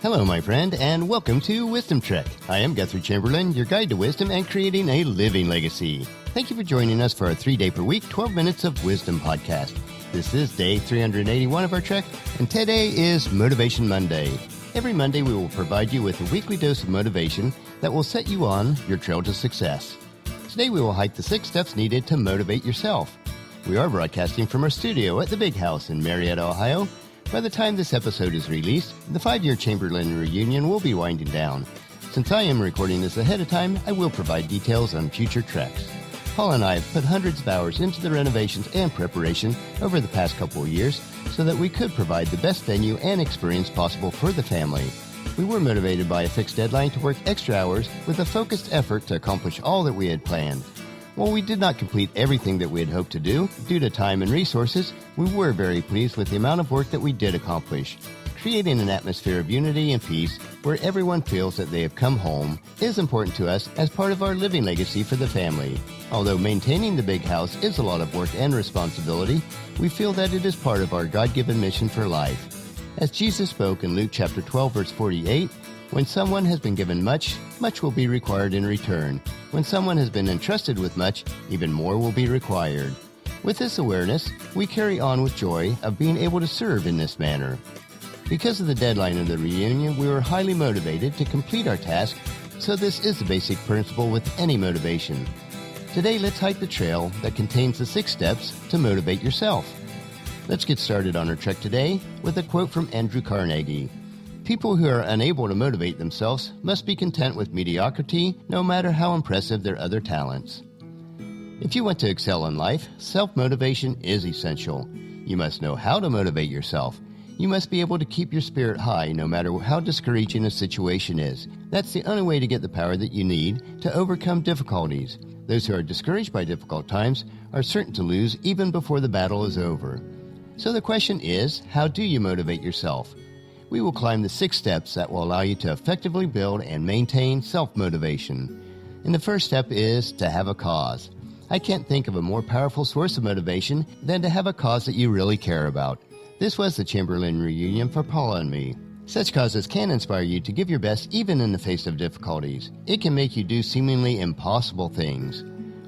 Hello, my friend, and welcome to Wisdom Trek. I am Guthrie Chamberlain, your guide to wisdom and creating a living legacy. Thank you for joining us for our 3-day per week, 12 minutes of wisdom podcast. This is day 381 of our trek, and today is Motivation Monday. Every Monday, we will provide you with a weekly dose of motivation that will set you on your trail to success. Today, we will hike the 6 steps needed to motivate yourself. We are broadcasting from our studio at the Big House in Marietta, Ohio. By the time this episode is released, the 5-year Chamberlain reunion will be winding down. Since I am recording this ahead of time, I will provide details on future treks. Paul and I have put hundreds of hours into the renovations and preparation over the past couple of years so that we could provide the best venue and experience possible for the family. We were motivated by a fixed deadline to work extra hours with a focused effort to accomplish all that we had planned. While we did not complete everything that we had hoped to do, due to time and resources, we were very pleased with the amount of work that we did accomplish. Creating an atmosphere of unity and peace where everyone feels that they have come home is important to us as part of our living legacy for the family. Although maintaining the Big House is a lot of work and responsibility, we feel that it is part of our God-given mission for life. As Jesus spoke in Luke chapter 12, verse 48, when someone has been given much, much will be required in return. When someone has been entrusted with much, even more will be required. With this awareness, we carry on with joy of being able to serve in this manner. Because of the deadline of the reunion, we were highly motivated to complete our task, so this is the basic principle with any motivation. Today, let's hike the trail that contains the 6 steps to motivate yourself. Let's get started on our trek today with a quote from Andrew Carnegie. People who are unable to motivate themselves must be content with mediocrity, no matter how impressive their other talents. If you want to excel in life, self-motivation is essential. You must know how to motivate yourself. You must be able to keep your spirit high no matter how discouraging a situation is. That's the only way to get the power that you need to overcome difficulties. Those who are discouraged by difficult times are certain to lose even before the battle is over. So the question is, how do you motivate yourself? We will climb the 6 steps that will allow you to effectively build and maintain self-motivation. And the first step is to have a cause. I can't think of a more powerful source of motivation than to have a cause that you really care about. This was the Chamberlain reunion for Paula and me. Such causes can inspire you to give your best even in the face of difficulties. It can make you do seemingly impossible things.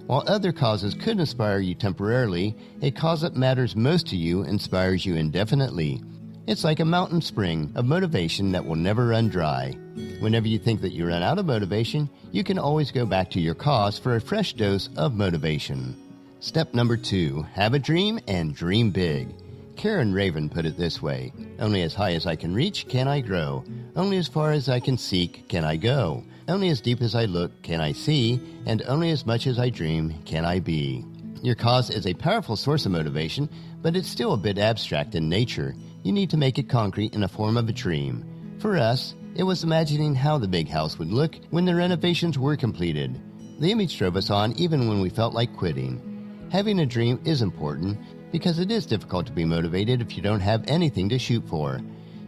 While other causes could inspire you temporarily, a cause that matters most to you inspires you indefinitely. It's like a mountain spring of motivation that will never run dry. Whenever you think that you run out of motivation, you can always go back to your cause for a fresh dose of motivation. Step number 2, have a dream and dream big. Karen Raven put it this way: only as high as I can reach can I grow. Only as far as I can seek can I go. Only as deep as I look can I see, and only as much as I dream can I be. Your cause is a powerful source of motivation, but it's still a bit abstract in nature. You need to make it concrete in the form of a dream. For us, it was imagining how the Big House would look when the renovations were completed. The image drove us on even when we felt like quitting. Having a dream is important because it is difficult to be motivated if you don't have anything to shoot for.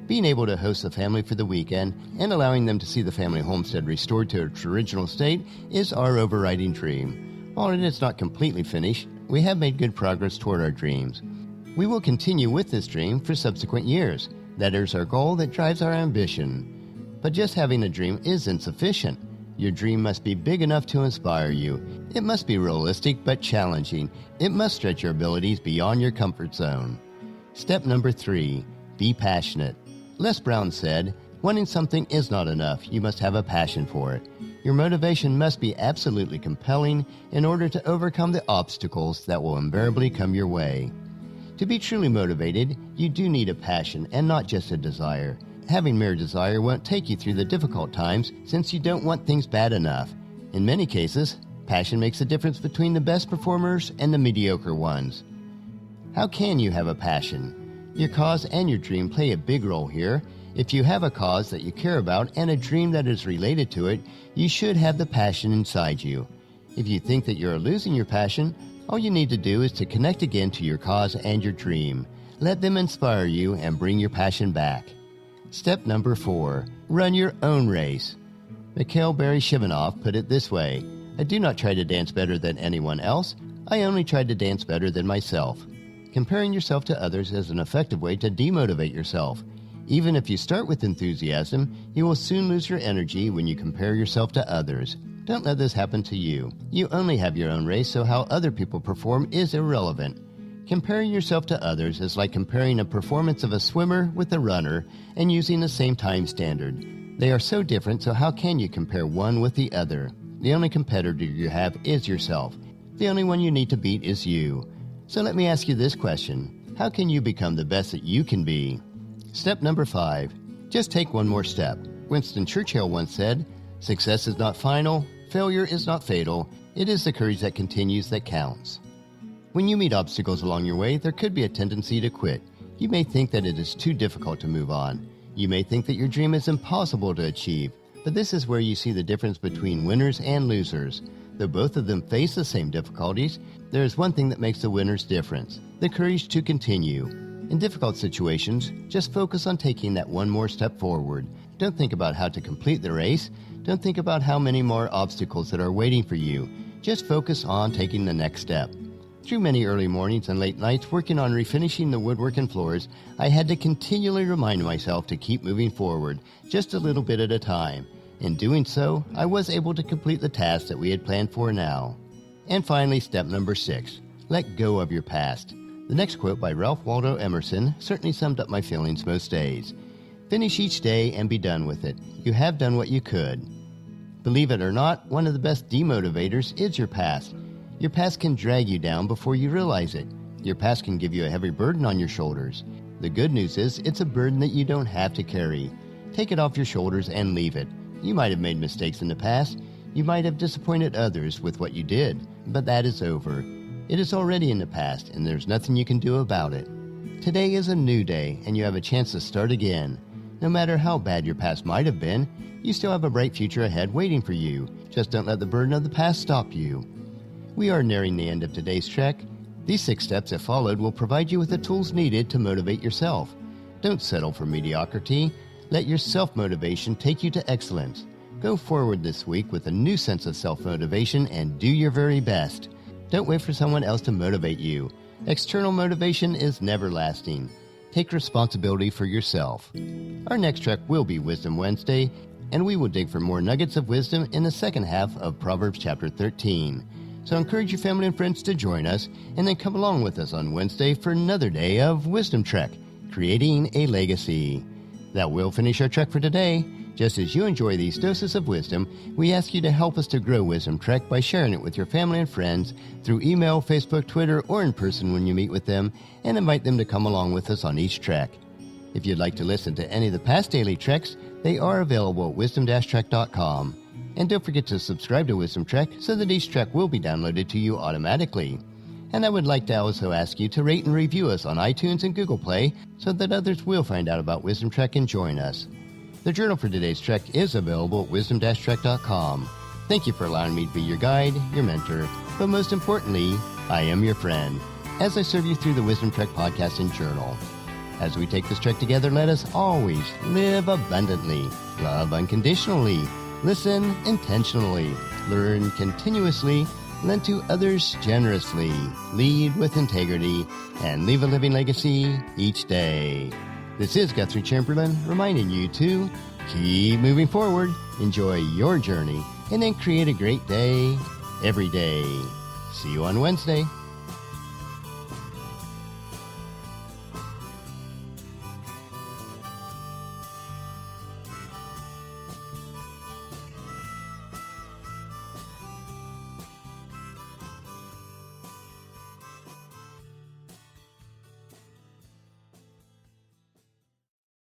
Being able to host the family for the weekend and allowing them to see the family homestead restored to its original state is our overriding dream. While it is not completely finished, we have made good progress toward our dreams. We will continue with this dream for subsequent years. That is our goal that drives our ambition. But just having a dream is insufficient. Your dream must be big enough to inspire you. It must be realistic but challenging. It must stretch your abilities beyond your comfort zone. Step number 3, be passionate. Les Brown said, wanting something is not enough. You must have a passion for it. Your motivation must be absolutely compelling in order to overcome the obstacles that will invariably come your way. To be truly motivated, you do need a passion and not just a desire. Having mere desire won't take you through the difficult times since you don't want things bad enough. In many cases, passion makes a difference between the best performers and the mediocre ones. How can you have a passion? Your cause and your dream play a big role here. If you have a cause that you care about and a dream that is related to it, you should have the passion inside you. If you think that you're losing your passion, all you need to do is to connect again to your cause and your dream. Let them inspire you and bring your passion back. Step number 4, run your own race. Mikhail Baryshevov put it this way: I do not try to dance better than anyone else. I only try to dance better than myself. Comparing yourself to others is an effective way to demotivate yourself. Even if you start with enthusiasm, you will soon lose your energy when you compare yourself to others. Don't let this happen to you. You only have your own race, so how other people perform is irrelevant. Comparing yourself to others is like comparing a performance of a swimmer with a runner and using the same time standard. They are so different, so how can you compare one with the other? The only competitor you have is yourself. The only one you need to beat is you. So let me ask you this question. How can you become the best that you can be? Step number 5. Just take one more step. Winston Churchill once said, "Success is not final, failure is not fatal, it is the courage that continues that counts." When you meet obstacles along your way, there could be a tendency to quit. You may think that it is too difficult to move on. You may think that your dream is impossible to achieve, but this is where you see the difference between winners and losers. Though both of them face the same difficulties, there is one thing that makes the winners different: the courage to continue. In difficult situations, just focus on taking that one more step forward. Don't think about how to complete the race. Don't think about how many more obstacles that are waiting for you. Just focus on taking the next step. Through many early mornings and late nights working on refinishing the woodwork and floors, I had to continually remind myself to keep moving forward, just a little bit at a time. In doing so, I was able to complete the task that we had planned for now. And finally, step number 6. Let go of your past. The next quote by Ralph Waldo Emerson certainly summed up my feelings most days. Finish each day and be done with it. You have done what you could. Believe it or not, one of the best demotivators is your past. Your past can drag you down before you realize it. Your past can give you a heavy burden on your shoulders. The good news is it's a burden that you don't have to carry. Take it off your shoulders and leave it. You might have made mistakes in the past. You might have disappointed others with what you did, but that is over. It is already in the past, and there's nothing you can do about it. Today is a new day, and you have a chance to start again. No matter how bad your past might have been, you still have a bright future ahead waiting for you. Just don't let the burden of the past stop you. We are nearing the end of today's trek. These 6 steps, if followed, will provide you with the tools needed to motivate yourself. Don't settle for mediocrity. Let your self-motivation take you to excellence. Go forward this week with a new sense of self-motivation and do your very best. Don't wait for someone else to motivate you. External motivation is never lasting. Take responsibility for yourself. Our next trek will be Wisdom Wednesday, and we will dig for more nuggets of wisdom in the second half of Proverbs chapter 13. So encourage your family and friends to join us, and then come along with us on Wednesday for another day of Wisdom Trek, creating a legacy. That will finish our trek for today. Just as you enjoy these doses of wisdom, we ask you to help us to grow Wisdom Trek by sharing it with your family and friends through email, Facebook, Twitter, or in person when you meet with them, and invite them to come along with us on each trek. If you'd like to listen to any of the past daily treks, they are available at wisdom-trek.com. And don't forget to subscribe to Wisdom Trek so that each trek will be downloaded to you automatically. And I would like to also ask you to rate and review us on iTunes and Google Play so that others will find out about Wisdom Trek and join us. The journal for today's trek is available at wisdom-trek.com. Thank you for allowing me to be your guide, your mentor, but most importantly, I am your friend, as I serve you through the Wisdom Trek podcast and journal. As we take this trek together, let us always live abundantly, love unconditionally, listen intentionally, learn continuously, lend to others generously, lead with integrity, and leave a living legacy each day. This is Guthrie Chamberlain reminding you to keep moving forward, enjoy your journey, and then create a great day every day. See you on Wednesday.